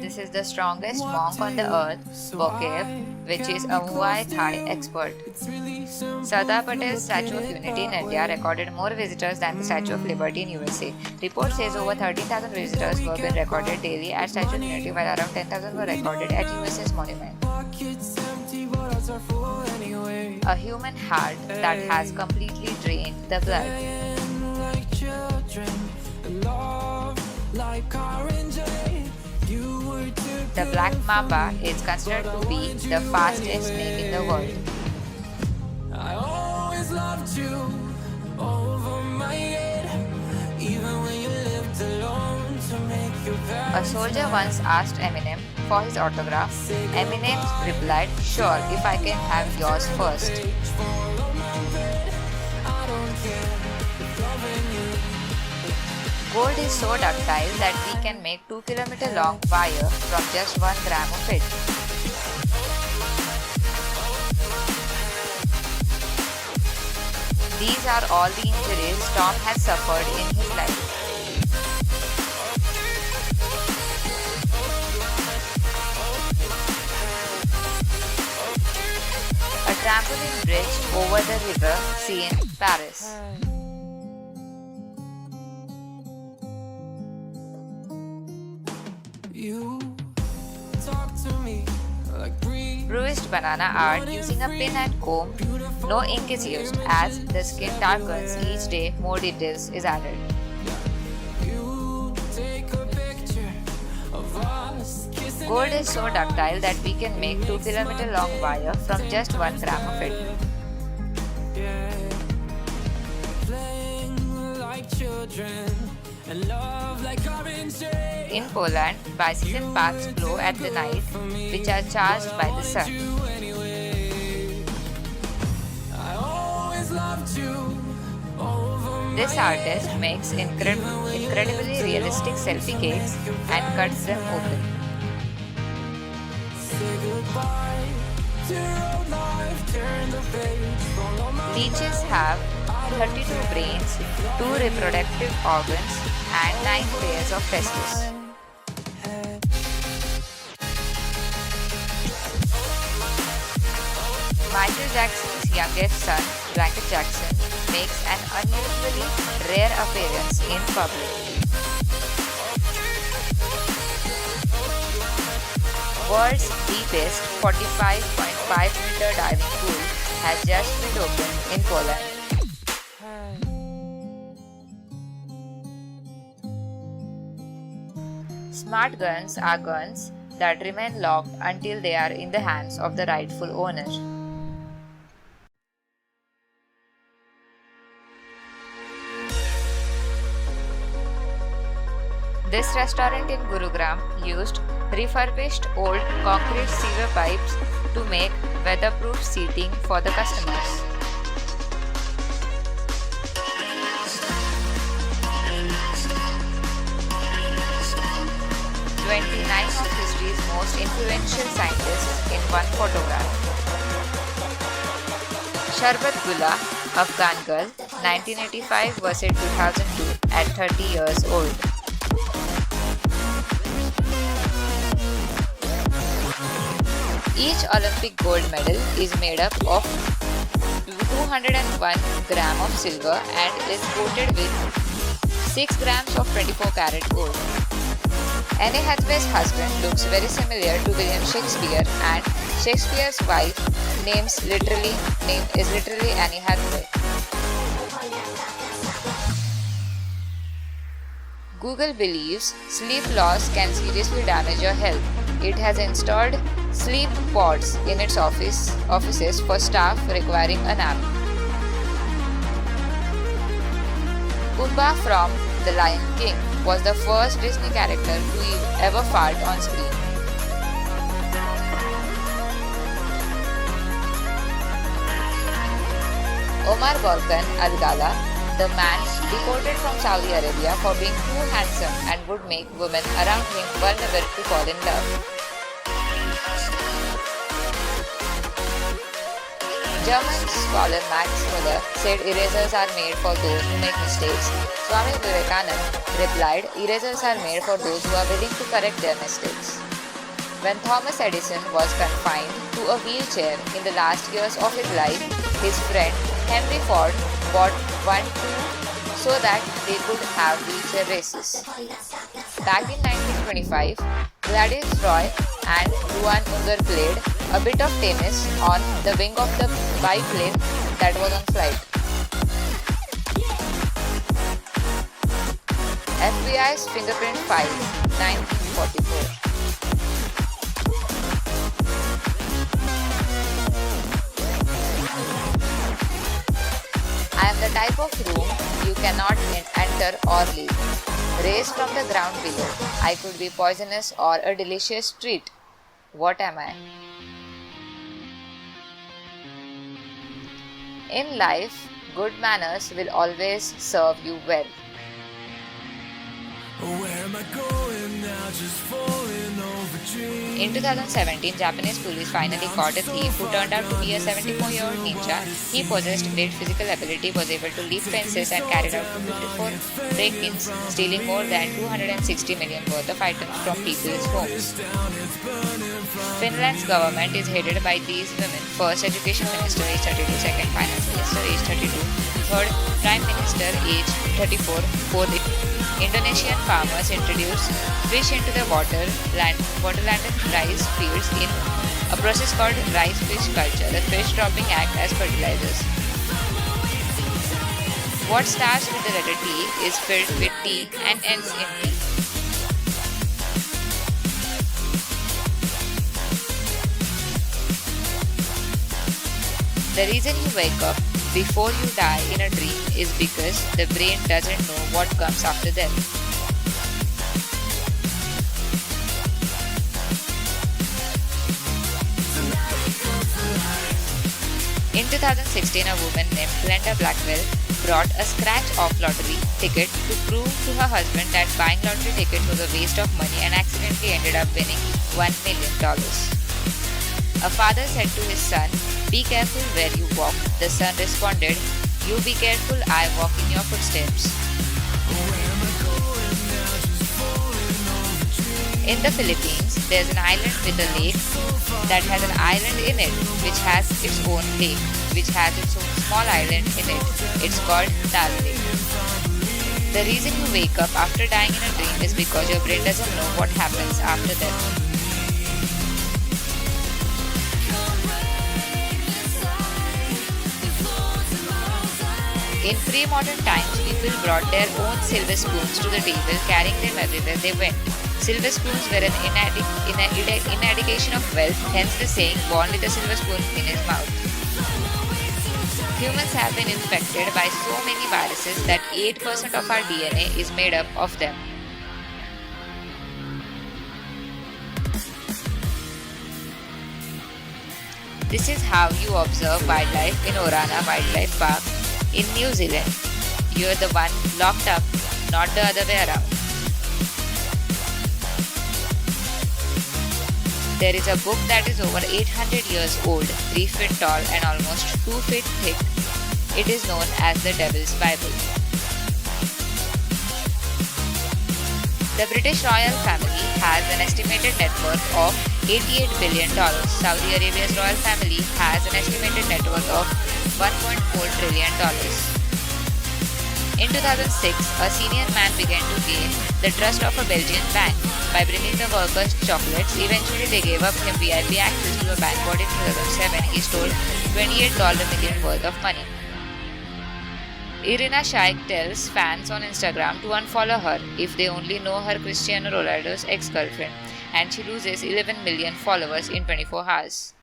this is the strongest monk on the earth, Wtf, which is a Muay Thai expert. Sardar Patel's Statue of Unity in India recorded more visitors than the Statue of Liberty in USA. Report says over 13,000 visitors were being recorded daily at Statue of Unity, while around 10,000 were recorded at USA's monument. A human heart that has completely drained the blood. The black mamba is considered to be the fastest snake in the world. I always loved you over my head, even when you lived alone to make you A soldier once asked Eminem for his autograph. Eminem replied, "Sure, if I can have yours first." Gold is so ductile that we can make 2-kilometer long wire from just 1 gram of it. These are all the injuries Tom has suffered in his life. A trampoline bridge over the river Seine, Paris. You talk to me like breeze. Bruised banana art using a pin and comb. No ink is used as the skin darkens each day, more details is added. You take a picture of us kissing. Gold is so ductile that we can make 2-kilometer long wire from just 1 gram of it. Yeah. Playing like children and love like orange. In Poland, bicycle paths glow at the night, which are charged by the sun. I always loved you over This artist makes incredibly realistic selfie cakes and cuts them open. say goodbye to your life, turn the page, follow my Leeches have 32 brains, 2 reproductive organs, and 9 pairs of testes. Michael Jackson's youngest son, Michael Jackson, makes an unusually rare appearance in public. World's deepest 45.5-meter diving pool has just been opened in Poland. Smart guns are guns that remain locked until they are in the hands of the rightful owner. This restaurant in Gurugram used refurbished old concrete sewer pipes to make weatherproof seating for the customers. "29 of history's most influential scientists in one photograph." Sharbat Gula, Afghan girl, 1985 vs 2002 at 30 years old. Each Olympic gold medal is made up of 201 gram of silver and is coated with 6 grams of 24 karat gold. Anne Hathaway's husband looks very similar to William Shakespeare, and Shakespeare's wife name is literally Anne Hathaway. Google believes sleep loss can seriously damage your health. It has installed sleep pods in its offices for staff requiring a nap. Pumbaa from The Lion King was the first Disney character to ever fart on screen. Omar Borkan Al-Ghala, the man deported from Saudi Arabia for being too handsome and would make women around him vulnerable to fall in love. German scholar Max Muller said erasers are made for those who make mistakes. Swami Vivekananda replied, erasers are made for those who are willing to correct their mistakes. When Thomas Edison was confined to a wheelchair in the last years of his life, his friend Henry Ford bought one too so that they could have wheelchair races. Back in 1925, Gladys Roy and Ruan Unger played a bit of tennis on the wing of the biplane that was on flight. FBI's fingerprint files, 1944. I am the type of room you cannot enter or leave. Raised from the ground below, I could be poisonous or a delicious treat. What am I? In life, good manners will always serve you well. Where am I going now? Just falling over dreams. In 2017, Japanese police finally caught a thief who turned out to be a 74-year-old ninja. He possessed great physical ability, was able to leap fences and carried out 54 break-ins, stealing more than 260 million worth of items from people's homes. Finland's government is headed by these women. First Education Minister, age 32, second Finance Minister, age 32, third Prime Minister, age 34, fourth Indonesian farmers introduce fish into the waterland rice fields in a process called rice fish culture. The fish dropping act as fertilizers. What starts with the letter T is filled with tea and ends in tea. The reason you wake up before you die in a dream is because the brain doesn't know what comes after death. In 2016, a woman named Glenda Blackwell brought a scratch-off lottery ticket to prove to her husband that buying lottery tickets was a waste of money and accidentally ended up winning $1 million. A father said to his son, "Be careful where you walk." The son responded, "You be careful, I walk in your footsteps." In the Philippines, there's an island with a lake that has an island in it, which has its own lake, which has its own small island in it. It's called Tal Lake. The reason you wake up after dying in a dream is because your brain doesn't know what happens after death. In pre-modern times, people brought their own silver spoons to the table, carrying them everywhere they went. Silver spoons were an indication of wealth, hence the saying, "born with a silver spoon in his mouth." Humans have been infected by so many viruses that 8% of our DNA is made up of them. This is how you observe wildlife in Orana Wildlife Park in New Zealand. You're the one locked up, not the other way around. There is a book that is over 800 years old, 3 feet tall and almost 2 feet thick. It is known as the Devil's Bible. The British royal family has an estimated net worth of $88 billion. Saudi Arabia's royal family has an estimated net worth of $1.4 trillion. In 2006, a senior man began to gain the trust of a Belgian bank. By bringing the workers chocolates, eventually they gave up him VIP access to a bank, but in 2007 he stole $28 million worth of money. Irina Shayk tells fans on Instagram to unfollow her if they only know her Cristiano Ronaldo's ex-girlfriend, and she loses 11 million followers in 24 hours.